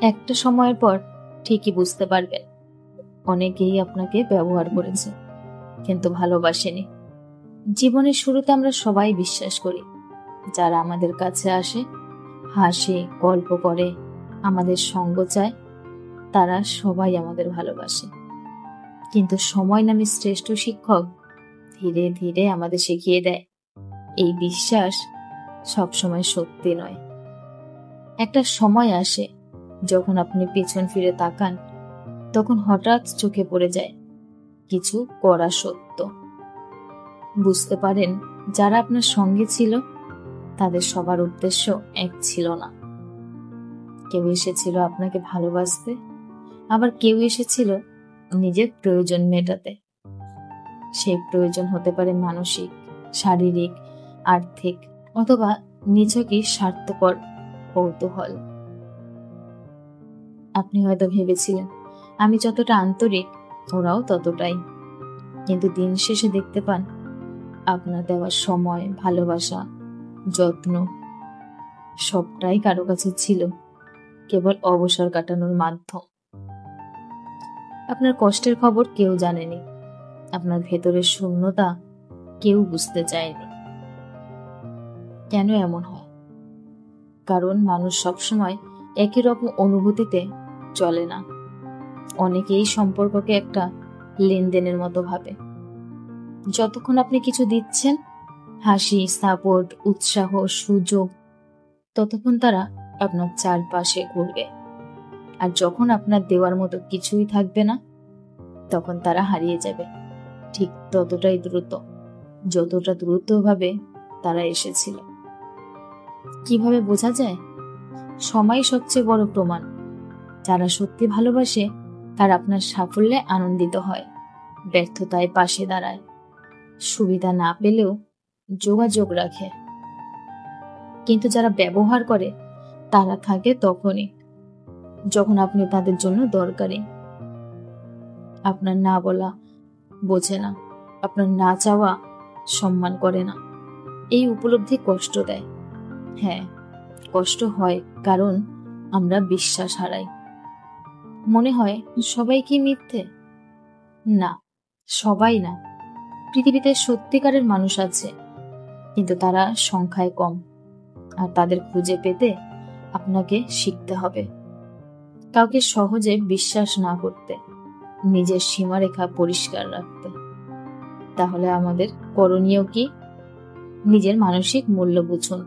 একটা সময়ের পর ঠিকই বুঝতে পারবেন অনেকেই আপনাকে ব্যবহার করেছে, কিন্তু ভালোবাসেনি। জীবনের শুরুতে আমরা সবাই বিশ্বাস করি যারা আমাদের কাছে আসে, হাসে, গল্প করে, আমাদের সঙ্গ চায়, তারা সবাই আমাদের ভালোবাসে। কিন্তু সময় নামে শ্রেষ্ঠ শিক্ষক ধীরে ধীরে আমাদের শিখিয়ে দেয় এই বিশ্বাস সবসময় সত্যি নয়। একটা সময় আসে যখন আপনি পেছন ফিরে তাকান, তখন হঠাৎ চোখে পড়ে যায় কিছু কড়া সত্য। বুঝতে পারেন যারা আপনার সঙ্গে ছিল তাদের সবার উদ্দেশ্য এক ছিল না। কেউ এসেছিল আপনাকে ভালোবাসতে, আবার কেউ এসেছিল নিজের প্রয়োজন মেটাতে। সেই প্রয়োজন হতে পারে মানসিক, শারীরিক, আর্থিক, অথবা নিছকই স্বার্থপর কৌতূহল। আপনি হয়তো ভেবেছিলেন আমি যতটা আন্তরিক ওরাও ততটাই, কিন্তু দিন শেষে দেখতে পান আপনার দেওয়া সময়, ভালোবাসা, যত্ন সবটাই কারো কাছে ছিল কেবল অবসর কাটানোর মাধ্যম। আপনার কষ্টের খবর কেউ জানেনি, আপনার ভেতরের শূন্যতা কেউ বুঝতে চায়নি। কেন এমন হয়? কারণ মানুষ সবসময় একই রকম অনুভূতিতে চলে না। অনেকেই সম্পর্ককে একটা লেনদেনের মতো ভাবে। যতক্ষণ আপনি কিছু দিচ্ছেন, হাসি, সাপোর্ট, উৎসাহ, সুযোগ, ততক্ষণ তারা আপনার চারপাশে ঘুরবে। আর যখন আপনার দেওয়ার মতো কিছুই থাকবে না, তখন তারা হারিয়ে যাবে ঠিক ততটাই দ্রুত, যতটা দ্রুতভাবে তারা এসেছিল। কিভাবে বোঝা যায়? সময় সবচেয়ে বড় প্রমাণ। যারা সত্যি ভালোবাসে তারা আপনার সাফল্যে আনন্দিত হয়, ব্যর্থতায় পাশে দাঁড়ায়, সুবিধা না পেলেও যোগাযোগ রাখে। কিন্তু যারা ব্যবহার করে তারা থাকে তখনই যখন আপনি তাদের জন্য দরকারি। আপনার না বলা বোঝে না, আপনার না চাওয়া সম্মান করে না। এই উপলব্ধি কষ্ট দেয়। হ্যাঁ, কষ্ট হয়, কারণ আমরা বিশ্বাস হারাই। মনে হয় সবাই কি মিথ্যে? না, সবাই না। পৃথিবীতে সত্যিকারের মানুষ আছে, কিন্তু তারা সংখ্যায় কম, আর তাদের খুঁজে পেতে আপনাকে শিখতে হবে। কাউকে সহজে বিশ্বাস না করতে, নিজের সীমারেখা পরিষ্কার রাখতে। তাহলে আমাদের করণীয় কি? নিজের মানসিক মূল্য বুঝুন।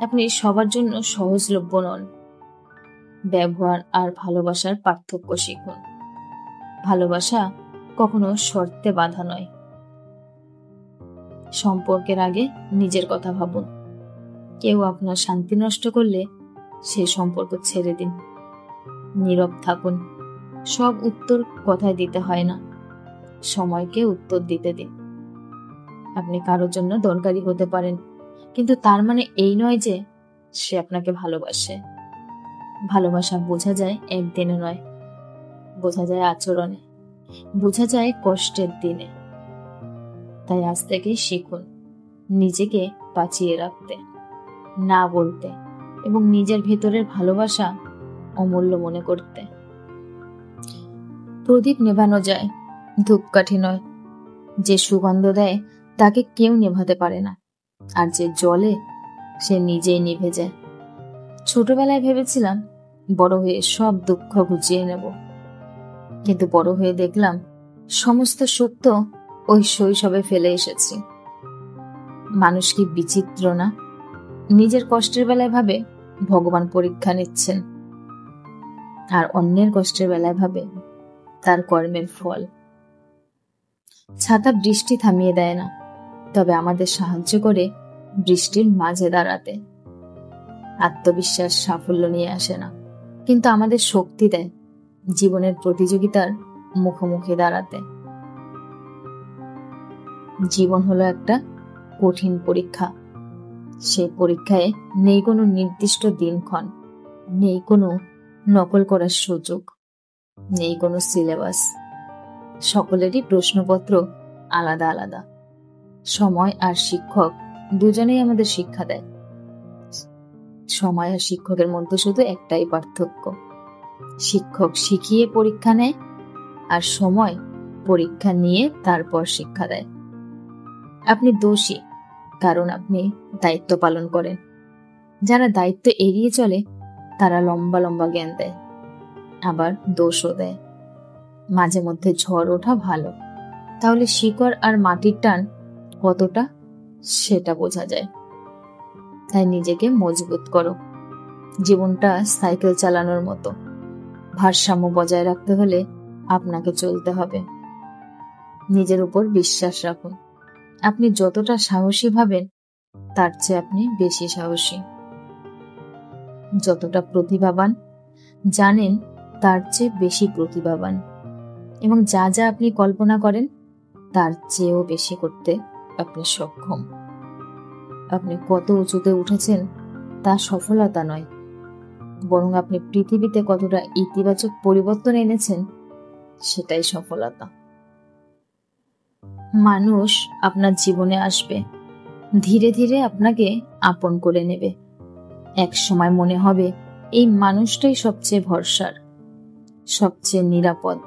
আপনি সবার জন্য সহজলভ্য নন। ব্যবহার আর ভালোবাসার পার্থক্য শিখুন। ভালোবাসা কখনো শর্তে বাঁধা নয়। সম্পর্কের আগে নিজের কথা ভাবুন। কেউ আপনার শান্তি নষ্ট করলে সেই সম্পর্ক ছেড়ে দিন। নীরব থাকুন। সব উত্তর কথায় দিতে হয় না, সময়কে উত্তর দিতে দিন। আপনি কারোর জন্য দরকারি হতে পারেন, কিন্তু তার মানে এই নয় যে সে আপনাকে ভালোবাসে। ভালোবাসা বোঝা যায় একদিনে নয়, বোঝা যায় আচরণে, বোঝা যায় কষ্টের দিনে। তাই আজ থেকেই শিখুন নিজেকে বাঁচিয়ে রাখতে, না বলতে, এবং নিজের ভেতরের ভালোবাসা অমূল্য মনে করতে। প্রদীপ নেভানো যায়, ধূপকাঠি নয়। যে সুগন্ধ দেয় তাকে কেউ নেভাতে পারে না, আর যে জ্বলে সে নিজেই নিভে যায়। ছোটবেলায় ভেবেছিলাম বড় হয়ে সব দুঃখ ঘুচিয়ে নেব, কিন্তু বড় হয়ে দেখলাম সমস্ত সত্য ওই শৈশবে ফেলে এসেছি। মানুষ কি বিচিত্র না? নিজের কষ্টের বেলায় ভাবে ভগবান পরীক্ষা নিচ্ছেন, আর অন্যের কষ্টের বেলায় ভাবে তার কর্মের ফল। ছাতা বৃষ্টি থামিয়ে দেয় না, তবে আমাদের সাহায্য করে বৃষ্টির মাঝে দাঁড়াতে। আত্মবিশ্বাস সাফল্য নিয়ে আসে না, কিন্তু আমাদের শক্তি দেয় জীবনের প্রতিযোগিতার মুখোমুখি দাঁড়াতে। জীবন হলো একটা কঠিন পরীক্ষা। সেই পরীক্ষায় নেই কোনো নির্দিষ্ট দিনক্ষণ, নেই কোনো নকল করার সুযোগ, নেই কোনো সিলেবাস। সকলেরই প্রশ্নপত্র আলাদা আলাদা। সময় আর শিক্ষক দুজনেই আমাদের শিক্ষা দেয়। সময় আর শিক্ষকের মধ্যে শুধু একটাই পার্থক্য, শিক্ষক শিখিয়ে পরীক্ষা নেয়, আর সময় পরীক্ষা নিয়ে তারপর শিক্ষা দেয়। আপনি দোষী কারণ আপনি দায়িত্ব পালন করেন। যারা দায়িত্ব এড়িয়ে চলে তারা লম্বা লম্বা জ্ঞান দেয়, আবার দোষও দেয়। মাঝে মধ্যে ঝড় ওঠা ভালো, তাহলে শিকড় আর মাটির টান কতটা সেটা বোঝা যায়। তাই নিজেকে মজবুত করো। জীবনটা সাইকেল চালানোর মতো, ভারসাম্য বজায় রাখতে হলে আপনাকে চলতে হবে। নিজের উপর বিশ্বাস রাখুন। আপনি যতটা সাহসী ভাবেন তার চেয়ে আপনি বেশি সাহসী। যতটা প্রতিভাবান জানেন তার চেয়ে বেশি প্রতিভাবান, এবং যা যা আপনি কল্পনা করেন তার চেয়েও বেশি করতে আপনি সক্ষম। আপনি কত উঁচুতে উঠেছেন তা সফলতা নয়, বরং আপনি পৃথিবীতে কতটা ইতিবাচক পরিবর্তন এনেছেন সেটাই সফলতা। মানুষ আপনার জীবনে আসবে, ধীরে ধীরে আপনাকে আপন করে নেবে। এক সময় মনে হবে এই মানুষটাই সবচেয়ে ভরসার, সবচেয়ে নিরাপদ।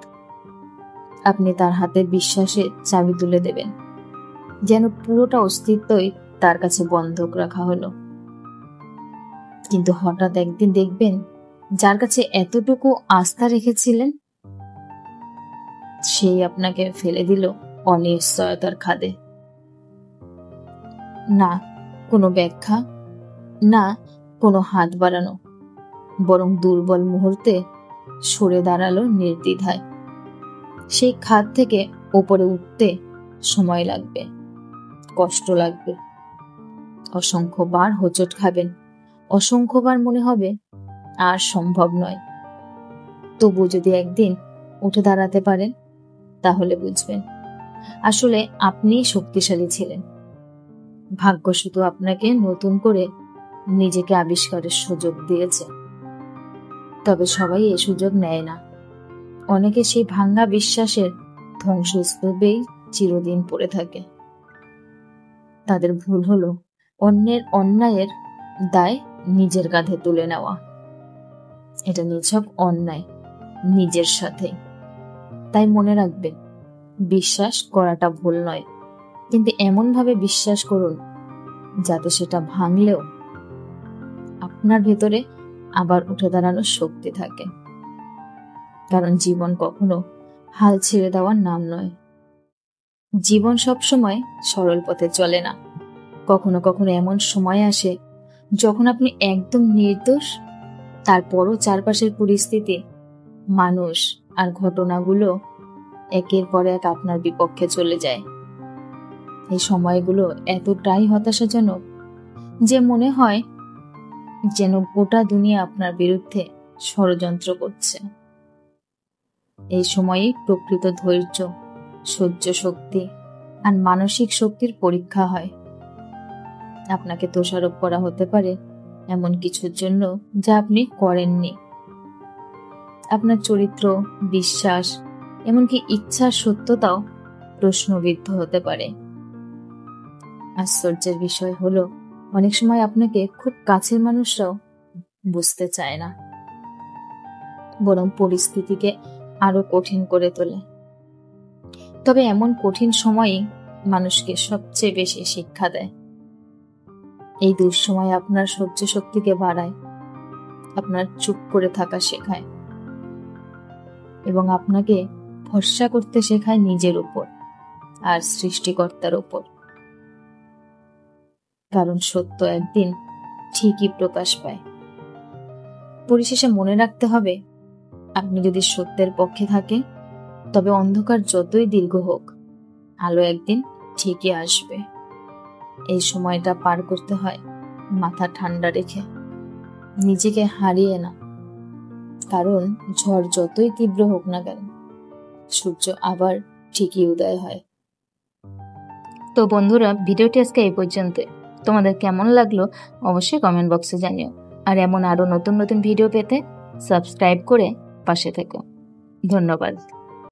আপনি তার হাতে বিশ্বাসের চাবি তুলে দেবেন, যেন পুরোটা অস্তিত্বই তার কাছে বন্ধক রাখা হলো। কিন্তু হঠাৎ একদিন দেখবেন যার কাছে এতটুকু আস্থা রেখেছিলেন সেই আপনাকে ফেলে দিল অনিশ্চয়তার খাদে। না কোনো ব্যাখ্যা, না কোনো হাত বাড়ানো, বরং দুর্বল মুহূর্তে সরে দাঁড়ালো নির্দ্বিধায়। সেই খাদ থেকে ওপরে উঠতে সময় লাগবে, কষ্ট লাগবে, অসংখ্যবার হোঁচট খাবেন, অসংখ্যবার মনে হবে আর সম্ভব নয়। তবু যদি একদিন উঠে দাঁড়াতে পারেন তাহলে বুঝবেন আসলে আপনিই শক্তিশালী ছিলেন। ভাগ্য শুধু আপনাকে নতুন করে নিজেকে আবিষ্কারের সুযোগ দিয়েছে, তবে সবাই এই সুযোগ নেয় না। অনেকে সেই ভাঙ্গা বিশ্বাসের ধ্বংসস্তূপেই চিরদিন পড়ে থাকে। তাদের ভুল হলো অন্যের অন্যায়ের দায় নিজের কাঁধে তুলে নেওয়া। এটা নিছক অন্যায় নিজের সাথে। তাই মনে রাখবেন, বিশ্বাস করাটা ভুল নয়, কিন্তু এমন ভাবে বিশ্বাস করুন যাতে সেটা ভাঙলেও আপনার ভেতরে আবার উঠে দাঁড়ানোর শক্তি থাকে। কারণ জীবন কখনো হাল ছেড়ে দেওয়ার নাম নয়। জীবন সবসময় সরল পথে চলে না। কখনো কখনো এমন সময় আসে যখন আপনি একদম নির্দোষ, তারপরও চারপাশের পরিস্থিতি, মানুষ আর ঘটনাগুলো একের পর এক আপনার বিপক্ষে চলে যায়। এই সময়গুলো এতটাই হতাশাজনক যে মনে হয় যেন গোটা দুনিয়া আপনার বিরুদ্ধে ষড়যন্ত্র করছে। এই সময়ে প্রকৃত ধৈর্য, সহ্য শক্তি আর মানসিক শক্তির পরীক্ষা হয়। আপনাকে দোষারোপ করা হতে পারে এমন কিছুর জন্য যা আপনি করেননি। আপনার চরিত্র, বিশ্বাস, এমনকি ইচ্ছার সত্যতাও প্রশ্নবিদ্ধ হতে পারে। আশ্চর্যের বিষয় হলো অনেক সময় আপনাকে খুব কাছের মানুষরাও বুঝতে চায় না, বরং পরিস্থিতিকে আরো কঠিন করে তোলে। তবে এমন কঠিন সময়ই মানুষকে সবচেয়ে বেশি শিক্ষা দেয়। এই দুঃসময় আপনার সহ্য শক্তিকে বাড়ায়, আপনার চুপ করে থাকা শেখায়, এবং আপনাকে ভরসা করতে শেখায় নিজের উপর আর সৃষ্টিকর্তার উপর। কারণ সত্য একদিন ঠিকই প্রকাশ পায়। পরিশেষে মনে রাখতে হবে, আপনি যদি সত্যের পক্ষে থাকেন তবে অন্ধকার যতই দীর্ঘ হোক আলো একদিন ঠিকই আসবে। এই সময়টা পার করতে হয় মাথা ঠান্ডা রেখে, নিজেকে হারিয়ে না। কারণ ঝড় যতই তীব্র হোক না কেন, সূর্য আবার ঠিকই উদয় হয়। তো বন্ধুরা, ভিডিওটি আজকে এই পর্যন্ত। তোমাদের কেমন লাগলো অবশ্যই কমেন্ট বক্সে জানিও। আর এমন আরো নতুন নতুন ভিডিও পেতে সাবস্ক্রাইব করে পাশে থেকো। ধন্যবাদ।